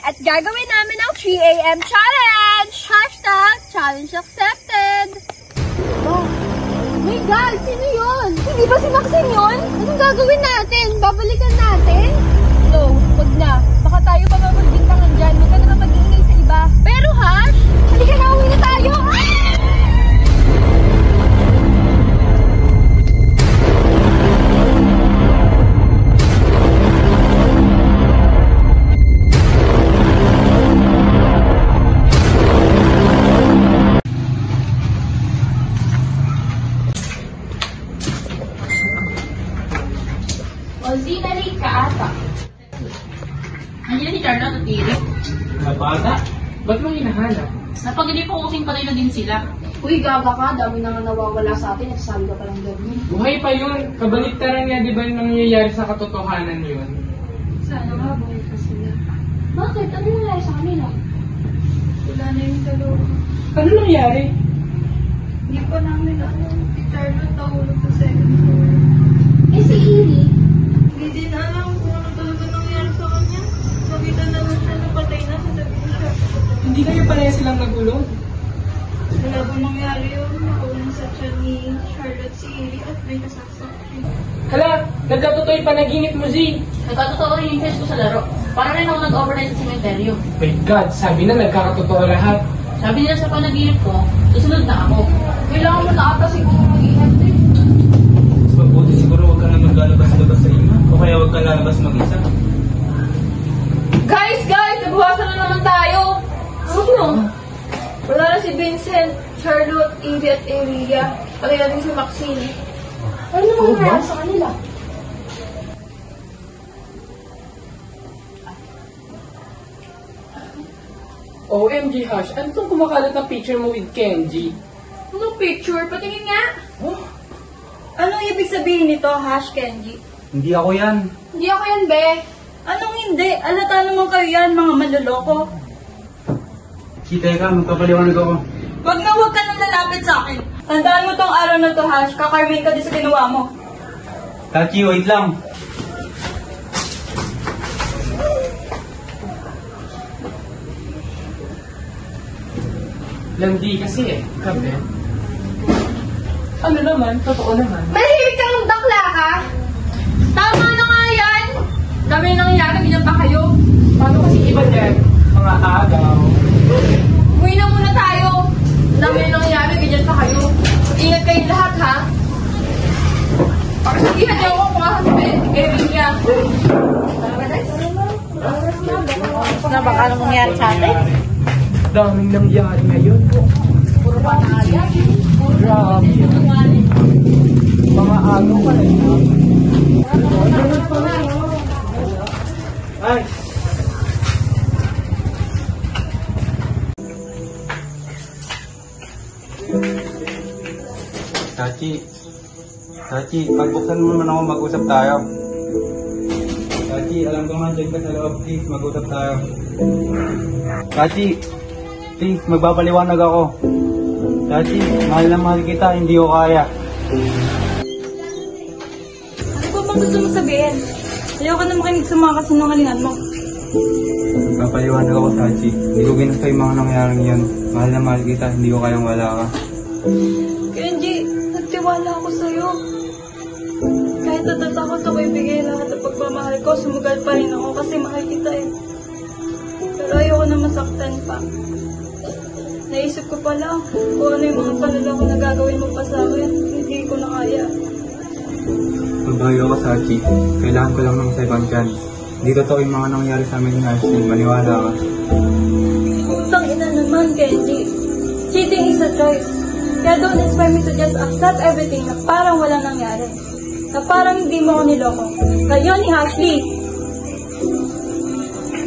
Speaker 2: at gagawin namin ang 3 AM challenge! #challenge accepted! Oh my God! Sino yun? Hindi ba si Maxine yun? Anong gagawin natin? Babalikan natin? No, wag na. Baka tayo pa mamagbintangan dyan. Huwag ka naman mag-iingay sa iba. Pero Hash, halika na, uwi na tayo!
Speaker 6: Auxiliary ka ata. Nandiyan si Charlotte at Eric.
Speaker 9: Na bata? Ba't mo hinahanap?
Speaker 6: Napagilip ko kasing patay na din sila. Uy, gaga ka. Dami na nga nawawala sa atin. Nagsasabi ka palang ganyan.
Speaker 9: Buhay pa yun. Kabaliktaran nga, di ba yung nangyayari sa katotohanan yun?
Speaker 1: Sana nga, buhay pa sila.
Speaker 6: Bakit? Ano nangyari sa kanila?
Speaker 1: Wala na yung dalawa.
Speaker 9: Ano nangyari?
Speaker 1: Hindi pa namin alam. Si Charlotte nahulog sa second floor.
Speaker 6: Eh, si Iri.
Speaker 1: Hindi din alam kung ano talaga nangyari sa kanya. Nakita na lang siya na patay na sa tabi siya.
Speaker 9: Hindi kayo pareha silang nagulong?
Speaker 1: Wala bang nangyari yun? Nakulong sa tiyan ni Charlotte si Iri at may nasasakit.
Speaker 9: Hala, nagkatotoo yung panaginip mo, Z.
Speaker 6: Nagkatotoo rin yung test ko sa laro. Para rin ako nag-overnight sa cementerio.
Speaker 9: My God, sabi na nagkakatotoo lahat.
Speaker 6: Sabi nila sa panaginip ko, susunod na ako. Kailangan mo na ata siguro mag-ingat eh.
Speaker 7: Mas mabuti siguro huwag ka na maglalabas-labas sa inyo. O kaya huwag ka lalabas mag-isa.
Speaker 1: Guys! Nabuhasan na naman tayo! Ano? Wala na si Vincent, Charlotte, Iri at Eria. Pati na din si Maxine.
Speaker 6: Ano naman nangyari sa kanila?
Speaker 9: OMG, Hash, ano itong kumakalat na picture mo with Kenji?
Speaker 1: Anong picture? Patingin nga!
Speaker 4: Anong ibig sabihin nito, Kenji?
Speaker 7: Hindi ako yan.
Speaker 1: Hindi ako yan, be.
Speaker 4: Anong hindi? Alata naman kayo yan, mga manloloko.
Speaker 7: Kita ka, magpapaliwanag ako.
Speaker 4: Huwag ka nang lalapit sa akin. Tandaan mo tong araw na to, kakarmin ka din sa ginawa mo.
Speaker 7: Tachi, wait lang.
Speaker 9: Landi kasi eh, kape. Ano naman, totoo naman.
Speaker 1: Mahihig ka ng bakla ka! Tama na nga yan! Dami na nangyayari, ganyan pa kayo.
Speaker 9: Paano kasi iba dyan? Mga agaw.
Speaker 1: Uwi na muna tayo. Dami na nangyayari, ganyan pa kayo. Ingat kayong lahat, ha? Pagsabihan niyo ako kung ako si Eria.
Speaker 4: Na baka anong mangyari sa atin?
Speaker 9: Daming nangyari ngayon.
Speaker 1: Puro pa na yan.
Speaker 9: Grabe. Mga agaw pala yun. Ay!
Speaker 3: Tachi, pagbuksan mo naman ako, mag-usap tayo. Tachi, alam ko nga dyan ka sa loob, please, mag-usap tayo. Tachi, please, magbabaliwanag ako. Tachi, mahal na mahal kita, hindi ko kaya.
Speaker 4: Ano ba bang gusto mo sabihin? Ayoko na makinig sa mga kasinungalingan mo.
Speaker 3: Magpapaliwanag ako, Tachi. Hindi ko ginusto yung mga nangyaring yan. Mahal na mahal kita, hindi ko kayang wala ka.
Speaker 1: Kenji, nagtiwala ako sa'yo. Kahit
Speaker 4: natatakot ako ibigay lahat ng pagmamahal ko. Sumugal pa rin ako kasi mahal kita eh. Pero ayoko na masaktan pa. Naisip ko pala kung ano yung mga panulong na gagawin mo pa sa akin. Hindi ko na kaya.
Speaker 3: Magbayo ka, Sachi. Kailangan ko lang ng second chance. Hindi totoo yung mga nangyari sa amin ni Ashley. Maniwala ka.
Speaker 4: Utang ina naman, Kenji. Cheating is a choice. Kaya don't expect me to just accept everything na parang walang nangyari. Na parang hindi mo ako niloko. Ngayon ni Ashley.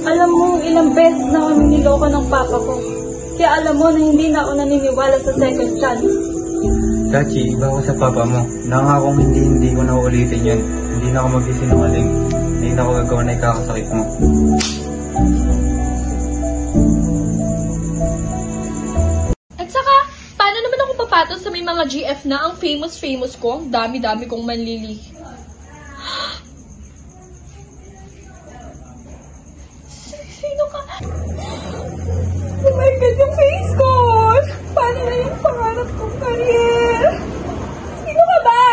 Speaker 4: Alam mo, ilang beses na kami niloko ng papa ko. Kaya alam mo na hindi na ako naniniwala sa second chance.
Speaker 3: Sachi, iba ko sa papa mo. Nangakong hindi ko na uulitin yan. Hindi na ako magsisinungaling. Hindi na ako gagawa na ikakasakit mo.
Speaker 2: At saka, paano naman ako papatos sa may mga GF na ang famous ko? Ang dami-dami kong manlili. Sino ka? Oh my God, yung face ko! Paano na yung pangarap kong career? Sino ka ba?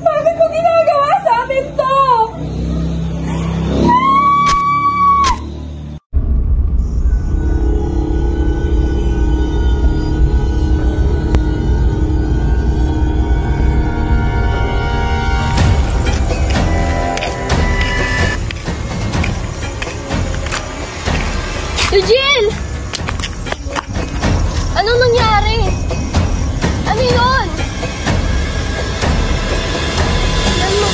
Speaker 2: Bakit mo ginagawa sa amin to? Eugene! Anong nangyari? Ano yun? Ano?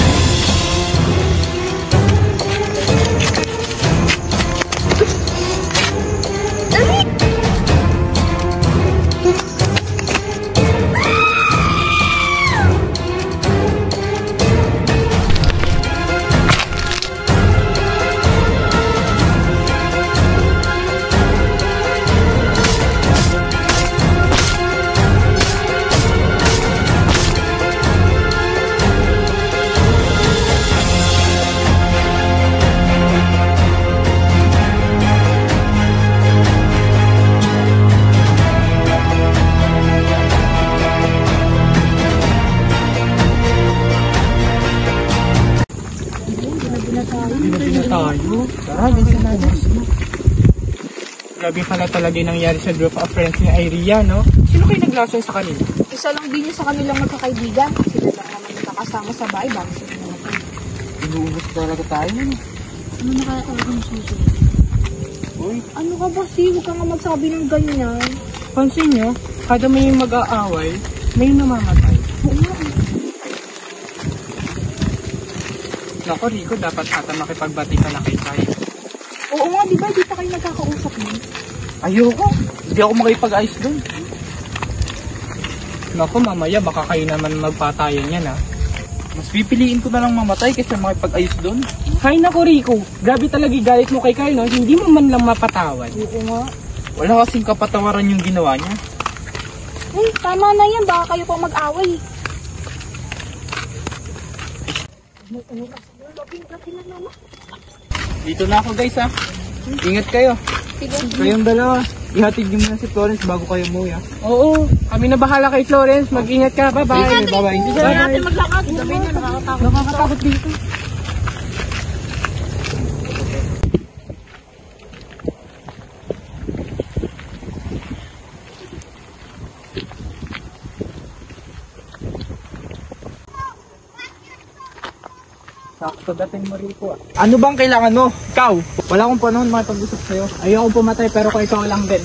Speaker 2: Dali!
Speaker 9: Tara, ganyan na. Grabe pala talaga yung nangyari sa group of friends ni Iria, no? Sino kayo naglason sa kanila?
Speaker 6: Isa lang din yun sa kanilang magkakaibigan. Sila lang naman nakakasama sa bahay bago sila namatay.
Speaker 9: Inuubos talaga tayo, no?
Speaker 6: Ano na kaya talagang susunod?
Speaker 9: Uy,
Speaker 6: Ano ka ba, si? Huwag ka nga magsabi ng ganyan.
Speaker 9: pansin nyo, kada may mag-aaway, may namamatay.
Speaker 6: Oo nga.
Speaker 9: Naku, Rico, dapat ata makipagbati ka na kay Kai.
Speaker 6: Oo nga, di ba? Di pa kayo nagkakausap mo.
Speaker 9: Ayoko, hindi ako makipag-ayos doon. Naku, mamaya baka kayo naman magpatayan yan, ha? Mas pipiliin ko na lang mamatay kaysa makipag-ayos doon. Hay naku, Rico, grabe talaga galit mo kay Kai, no? Hindi mo man lang mapatawad.
Speaker 6: Oo nga.
Speaker 9: Wala kasing kapatawaran yung ginawa niya.
Speaker 6: Ay, tama na yan. Baka kayo pa mag-away.
Speaker 9: Dito na ako, guys, ha? Ingat kayo.
Speaker 6: Sige.
Speaker 9: Kayong dalawa, ihatid niyo muna si Florence bago kayo umuwi, ha? Oo, kami na bahala kay Florence. Mag-ingat ka. Bye-bye. Bye-bye.
Speaker 6: Hindi natin maglakad. Sabi niya, nakakatakot.
Speaker 9: Nakakatakot dito. Sakto dating mo, Rico. Ano bang kailangan mo? Ikaw? Wala akong panahon makipag-usap sa'yo. Ayoko pumatay pero kung ikaw lang din.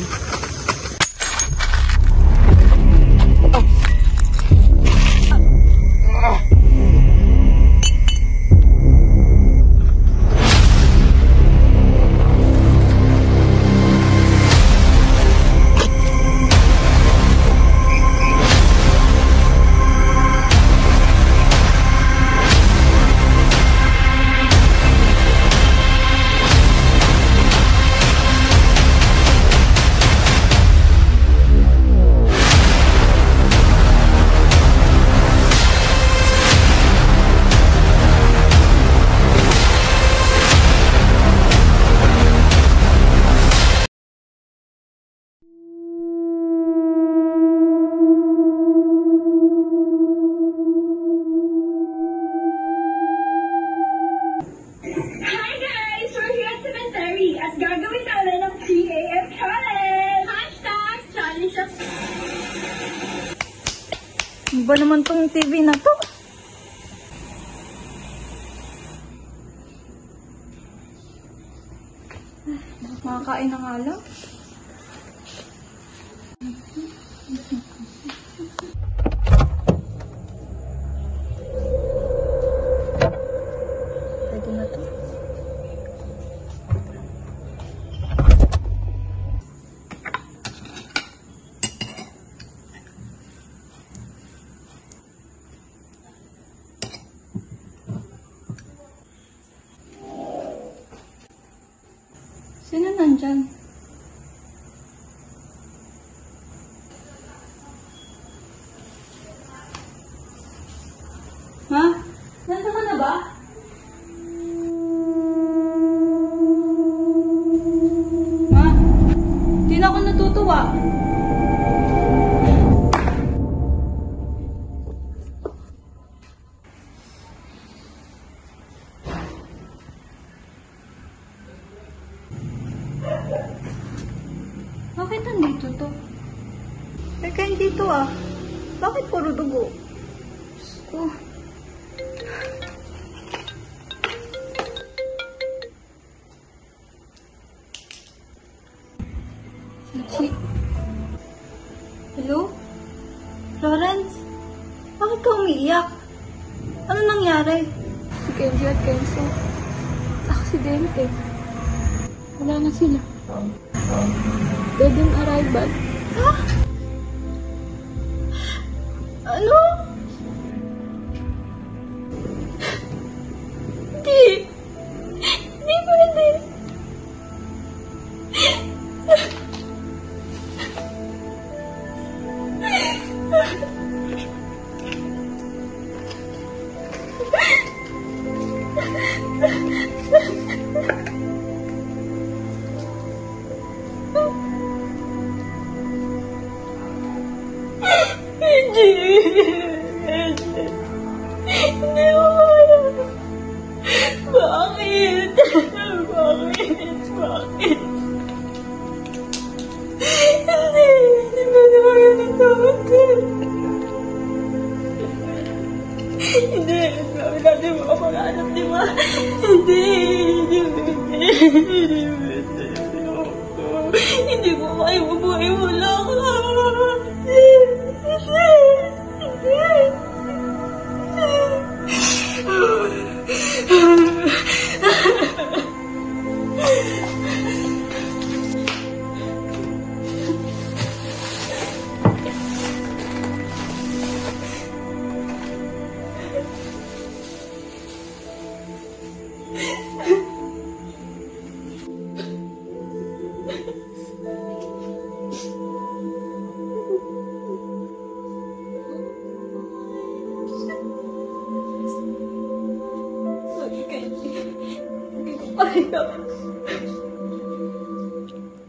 Speaker 4: ba naman tong TV na to? Makakain na nga lang. Pwede na to. Sino nandyan? Ma? Nandun ka na ba? Ma? Di na ako natutuwa. Bakit nandito to? Teka, hindi to ah. Bakit puro dugo? Diyos ko. Sachi? Hello? Florence? Bakit ka umiiyak? Ano nangyari?
Speaker 6: Si Kenji at Kenzo. Aksidente. Wala na sila. Dead on arrival.
Speaker 4: Ha? Ano? Hindi. Hindi pwede. Hindi ko kaya. Bakit? Bakit? Hindi pwede ba ganito? Hindi. Sabi natin makapag-anak, di ba? Hindi ko kaya mabuhay wala ka.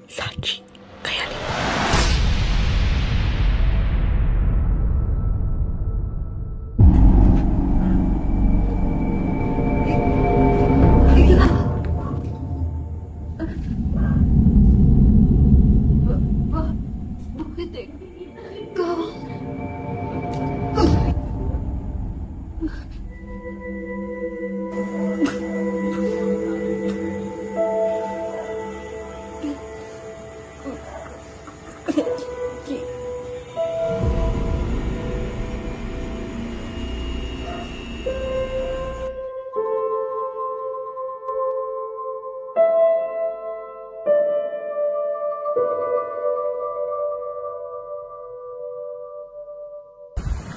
Speaker 6: Sachi, kaya
Speaker 4: Bakit ikaw?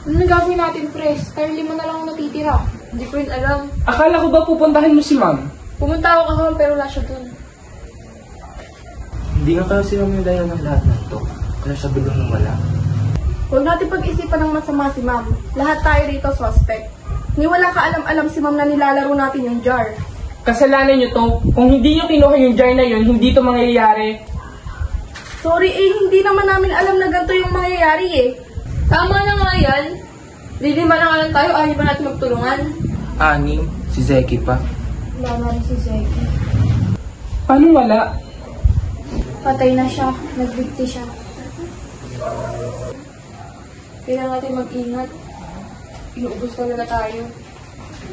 Speaker 6: Ano gagawin natin, Pres? Tayo 5 na lang ang natitira.
Speaker 4: Hindi ko rin alam.
Speaker 9: Akala ko ba pupuntahin mo si ma'am?
Speaker 6: Pumunta ako kahapon pero wala siya dun.
Speaker 7: Hindi nga kasi naman yung dahilan ng lahat na ito. Kaya siya biglang nawala.
Speaker 6: Huwag natin pag-isipan ng masama si ma'am. Lahat tayo rito suspect. Ni wala kaalam-alam si ma'am na nilalaro natin yung jar.
Speaker 9: Kasalanan nyo to. Kung hindi nyo kinuha yung jar na yun, hindi to mangyayari.
Speaker 6: Sorry hindi naman namin alam na ganito yung mangyayari eh.
Speaker 4: Tama na nga yan. Lilima na nga lang tayo, ayaw ba natin magtulungan?
Speaker 7: Anim, si Zeki pa.
Speaker 6: Wala na rin si Zeki.
Speaker 9: Paano wala?
Speaker 6: Patay na siya. Nagbigti siya.
Speaker 4: Kailangan natin mag-ingat.
Speaker 10: Inuubos na tayo.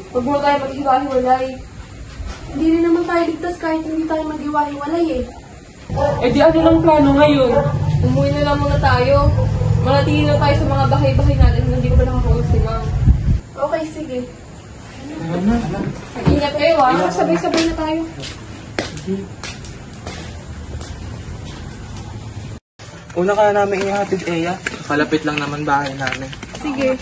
Speaker 10: Huwag mo tayo maghiwa-hiwalay. Hindi rin naman tayo ligtas kahit hindi tayo maghiwa-hiwalay eh.
Speaker 9: Eh di ano lang plano ngayon?
Speaker 10: Umuwi na lang muna tayo. Manatili na tayo sa mga bahay-bahay natin na hindi ko pa nakakausap si Ma'am. Okay, sige. Mag-ingat kayo sabay-sabay na tayo.
Speaker 9: Una ka na namin ihatid, Eya. Palapit lang naman bahay namin.
Speaker 10: Sige.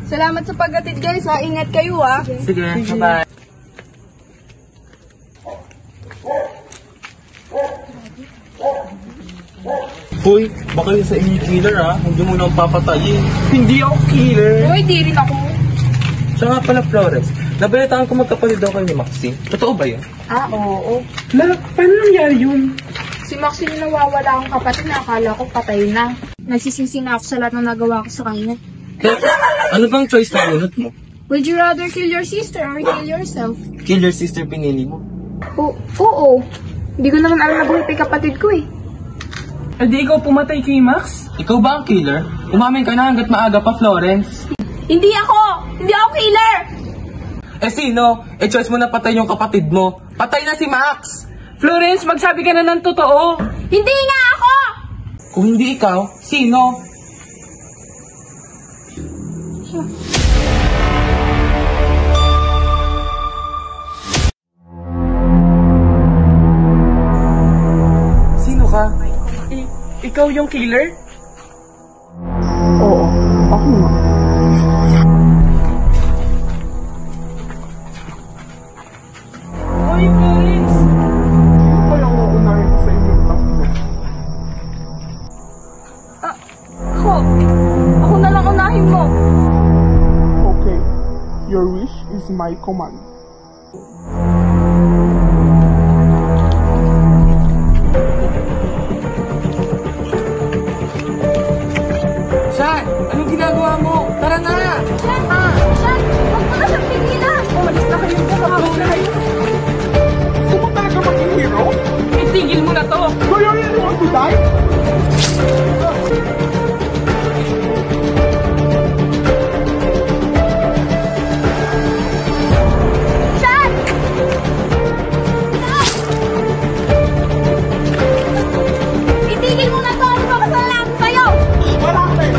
Speaker 10: Salamat sa paghatid guys ha. Ingat kayo ha.
Speaker 9: Sige, bye-bye.
Speaker 7: Hoy, baka yun sa inyo killer ha. Hindi mo na papatayin.
Speaker 9: Hindi ako killer.
Speaker 10: Uy, di rin ako.
Speaker 7: Siya nga pala, Flores. Nabalitaan ko magkapatid daw kayo ni Maxine. Totoo ba yun?
Speaker 10: Oo.
Speaker 9: Paano nangyari yun?
Speaker 10: Si Maxine yung nawawala akong kapatid na akala ko patay na. Nagsisisi na ako sa lahat ng nagawa ko sa kanya.
Speaker 7: Ano bang choice na bunot mo?
Speaker 10: Would you rather kill your sister or kill yourself?
Speaker 7: Kill your sister pinili mo.
Speaker 10: Oo. Hindi ko naman alam na buhay pa yung kapatid ko eh.
Speaker 9: Eh di ikaw pumatay kay Max?
Speaker 7: Ikaw ba ang killer? Umamin ka na hanggat maaga pa, Florence.
Speaker 10: Hindi ako! Hindi ako killer!
Speaker 7: Eh sino? Eh choice mo na patay yung kapatid mo. Patay na si Max!
Speaker 9: Florence, magsabi ka na ng totoo.
Speaker 10: Hindi nga ako!
Speaker 7: Kung hindi ikaw, sino? Sino ka?
Speaker 9: Ikaw yung killer?
Speaker 6: Oo, ako nga.
Speaker 9: Hoy, Florence!
Speaker 11: Sino pa yung uunahin sa inyong tatlo?
Speaker 10: Ako na lang unahin mo.
Speaker 11: Okay, your wish is my command.
Speaker 7: Shan! Anong ginagawa mo? Tara na!
Speaker 10: Shan! Huwag mo na siyang pigilan! Umalis na kayo po. Umalis na kayo.
Speaker 11: Gusto mo talaga maging hero?
Speaker 9: Itigil mo na to!
Speaker 11: Do you really want to die?
Speaker 10: Shan! Itigil mo na to! Ano ba kasalanan ko sa'yo?
Speaker 11: Malapit!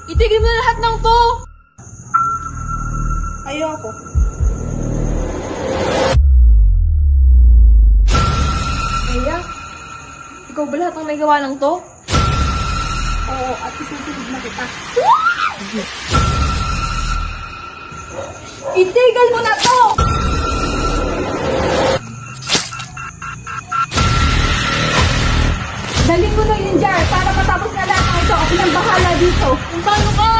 Speaker 10: Itigil mo na lahat ng to! Ayoko. Aya, ikaw ba lahat ng may gawa ng to? Oo, at isusunod na kita. Itigil mo na to! Dalhin mo na yung jar para matapos na lahat ng ito. Ako nang bahala dito. Paano ka?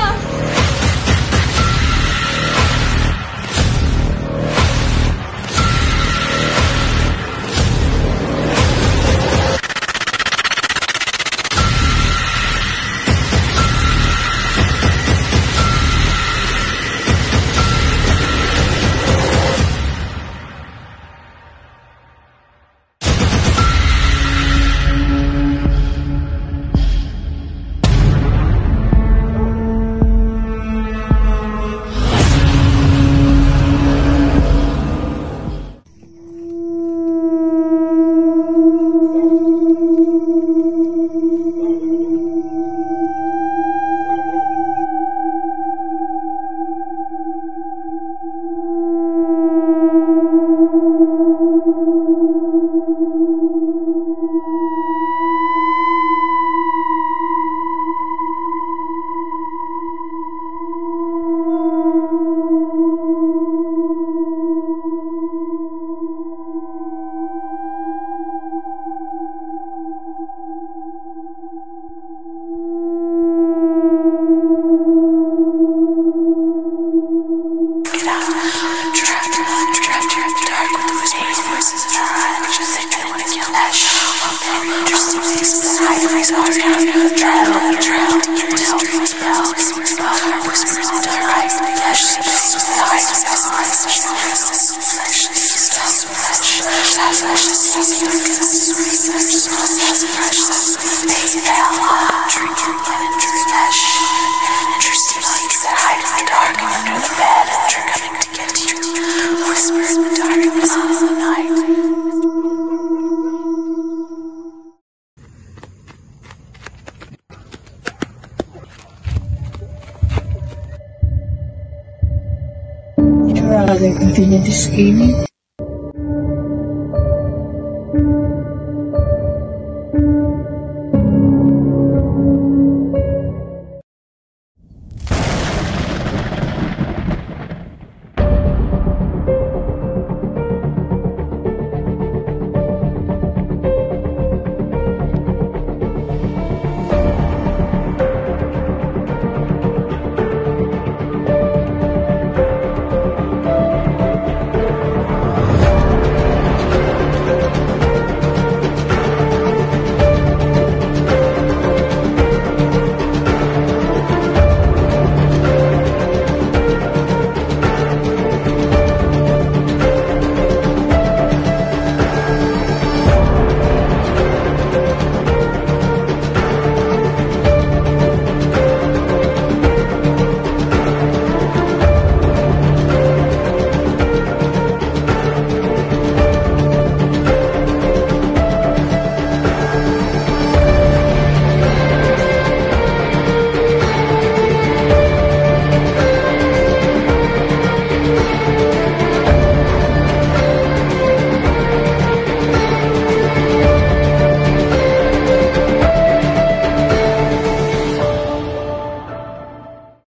Speaker 12: Rather continue this game.